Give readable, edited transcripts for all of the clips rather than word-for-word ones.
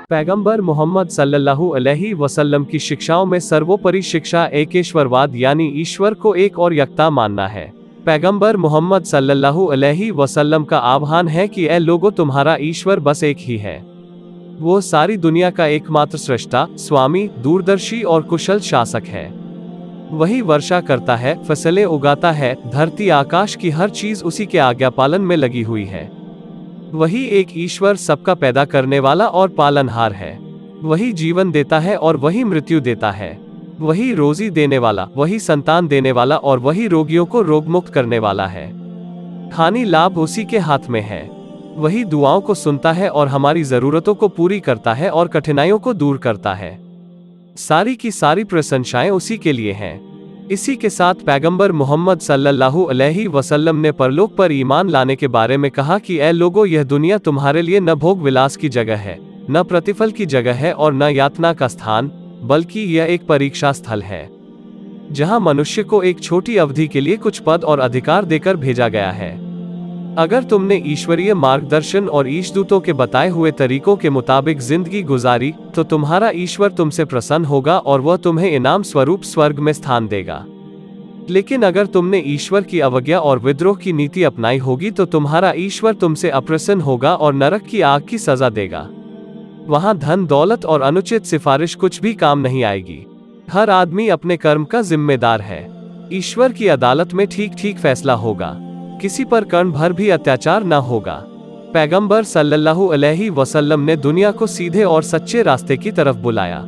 पैगंबर मोहम्मद सल्लल्लाहु अलैहि वसल्लम की शिक्षाओं में सर्वोपरि शिक्षा एकेश्वरवाद यानी ईश्वर को एक और यकता मानना है। पैगंबर मोहम्मद सल्लल्लाहु अलैहि वसल्लम का आह्वान है कि ए लोगों, तुम्हारा ईश्वर बस एक ही है। वो सारी दुनिया का एकमात्र सृष्टा, स्वामी, दूरदर्शी और कुशल शासक है। वही वर्षा करता है, फसलें उगाता है, धरती आकाश की हर चीज उसी के आज्ञा पालन में लगी हुई है। वही एक ईश्वर सबका पैदा करने वाला और पालनहार है। वही जीवन देता है और वही मृत्यु देता है। वही रोजी देने वाला, वही संतान देने वाला और वही रोगियों को रोगमुक्त करने वाला है। हानि लाभ उसी के हाथ में है। वही दुआओं को सुनता है और हमारी जरूरतों को पूरी करता है और कठिनाइयों को दूर करता है। सारी की सारी प्रशंसाएं उसी के लिए हैं। इसी के साथ पैगंबर मोहम्मद सल्लल्लाहु अलैहि वसल्लम ने परलोक पर ईमान लाने के बारे में कहा कि ए लोगों, यह दुनिया तुम्हारे लिए न भोग विलास की जगह है, न प्रतिफल की जगह है और न यातना का स्थान, बल्कि यह एक परीक्षा स्थल है, जहां मनुष्य को एक छोटी अवधि के लिए कुछ पद और अधिकार देकर भेजा गया है। अगर तुमने ईश्वरीय मार्गदर्शन और ईशदूतों के बताए हुए तरीकों के मुताबिक जिंदगी गुजारी तो तुम्हारा ईश्वर तुमसे प्रसन्न होगा और वह तुम्हें इनाम स्वरूप स्वर्ग में स्थान देगा। लेकिन अगर तुमने ईश्वर की अवज्ञा और विद्रोह की नीति अपनाई होगी तो तुम्हारा ईश्वर तुमसे अप्रसन्न होगा और नरक की आग की सजा देगा। वहां धन दौलत और अनुचित सिफारिश कुछ भी काम नहीं आएगी। हर आदमी अपने कर्म का जिम्मेदार है। ईश्वर की अदालत में ठीक ठीक फैसला होगा। किसी पर कण भर भी अत्याचार न होगा। पैगंबर सल्लल्लाहु अलैहि वसल्लम ने दुनिया को सीधे और सच्चे रास्ते की तरफ बुलाया।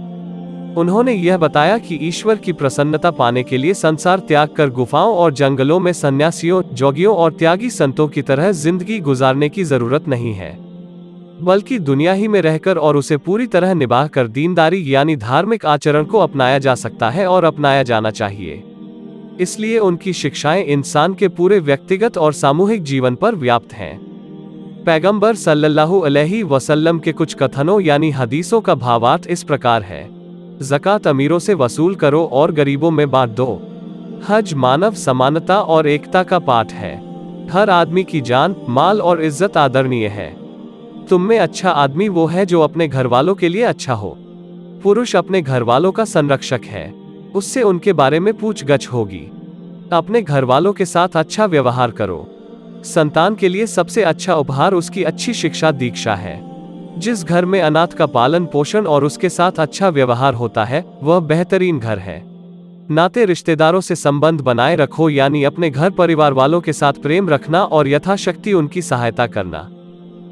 उन्होंने यह बताया कि ईश्वर की प्रसन्नता पाने के लिए संसार त्याग कर गुफाओं और जंगलों में सन्यासियों, जोगियों और त्यागी संतों की तरह जिंदगी गुजारने की जरूरत नहीं है, बल्कि दुनिया ही में रहकर और उसे पूरी तरह निभा कर दीनदारी यानी धार्मिक आचरण को अपनाया जा सकता है और अपनाया जाना चाहिए। इसलिए उनकी शिक्षाएं इंसान के पूरे व्यक्तिगत और सामूहिक जीवन पर व्याप्त हैं। पैगंबर सल्लल्लाहु अलैहि वसल्लम के कुछ कथनों यानी हदीसों का भावार्थ इस प्रकार है। ज़कात अमीरों से वसूल करो और गरीबों में बांट दो। हज मानव समानता और एकता का पाठ है। हर आदमी की जान, माल और इज्जत आदरणीय है। तुम में अच्छा आदमी वो है जो अपने घर वालों के लिए अच्छा हो। पुरुष अपने घर वालों का संरक्षक है, उससे उनके बारे में पूछगछ होगी। अपने घर वालों के साथ अच्छा व्यवहार करो। संतान के लिए सबसे अच्छा उपहार उसकी अच्छी शिक्षा दीक्षा है। जिस घर में अनाथ का पालन पोषण और उसके साथ अच्छा व्यवहार होता है वह बेहतरीन घर है। नाते रिश्तेदारों से संबंध बनाए रखो यानी अपने घर परिवार वालों के साथ प्रेम रखना और यथाशक्ति उनकी सहायता करना।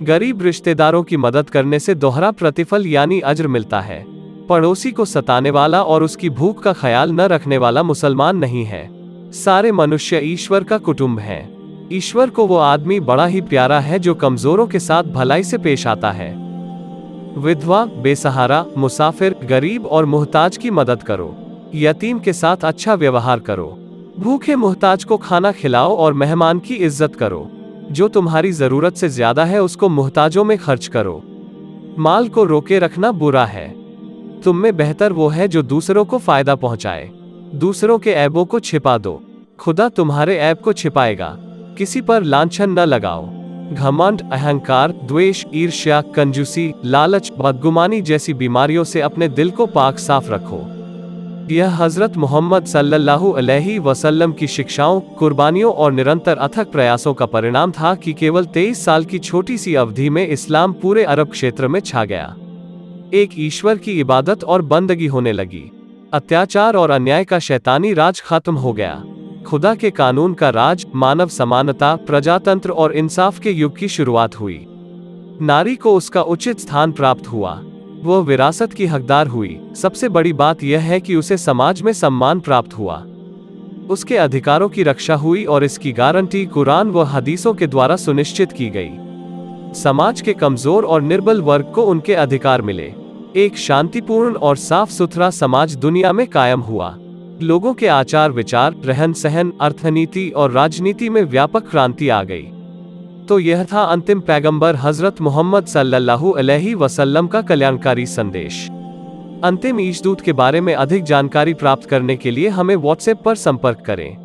गरीब रिश्तेदारों की मदद करने से दोहरा प्रतिफल यानी अज्र मिलता है। पड़ोसी को सताने वाला और उसकी भूख का ख्याल न रखने वाला मुसलमान नहीं है। सारे मनुष्य ईश्वर का कुटुंब है। ईश्वर को वो आदमी बड़ा ही प्यारा है जो कमजोरों के साथ भलाई से पेश आता है। विधवा, बेसहारा, मुसाफिर, गरीब और मुहताज की मदद करो। यतीम के साथ अच्छा व्यवहार करो। भूखे मुहताज को खाना खिलाओ और मेहमान की इज्जत करो। जो तुम्हारी जरूरत से ज्यादा है उसको मुहताजों में खर्च करो। माल को रोके रखना बुरा है। तुम में बेहतर वो है जो दूसरों को फायदा पहुंचाए। दूसरों के ऐबों को छिपा दो, खुदा तुम्हारे ऐब को छिपाएगा। किसी पर लांछन न लगाओ। घमंड, अहंकार, द्वेष, ईर्ष्या, कंजूसी, लालच, बदगुमानी जैसी बीमारियों से अपने दिल को पाक साफ रखो। यह हजरत मोहम्मद सल्लल्लाहु अलैहि वसल्लम की शिक्षाओं, कुर्बानियों और निरंतर अथक प्रयासों का परिणाम था कि केवल 23 साल की छोटी सी अवधि में इस्लाम पूरे अरब क्षेत्र में छा गया। एक ईश्वर की इबादत और बंदगी होने लगी। अत्याचार और अन्याय का शैतानी राज खत्म हो गया। खुदा के कानून का राज, मानव समानता, प्रजातंत्र और इंसाफ के युग की शुरुआत हुई। नारी को उसका उचित स्थान प्राप्त हुआ। वह विरासत की हकदार हुई। सबसे बड़ी बात यह है कि उसे समाज में सम्मान प्राप्त हुआ। उसके अधिकारों की रक्षा हुई और इसकी गारंटी कुरान व हदीसों के द्वारा सुनिश्चित की गई। समाज के कमजोर और निर्बल वर्ग को उनके अधिकार मिले। एक शांतिपूर्ण और साफ सुथरा समाज दुनिया में कायम हुआ। लोगों के आचार विचार, रहन सहन, अर्थनीति और राजनीति में व्यापक क्रांति आ गई। तो यह था अंतिम पैगंबर हजरत मोहम्मद सल्लल्लाहु अलैहि वसल्लम का कल्याणकारी संदेश। अंतिम ईशदूत के बारे में अधिक जानकारी प्राप्त करने के लिए हमें व्हाट्सएप पर संपर्क करें।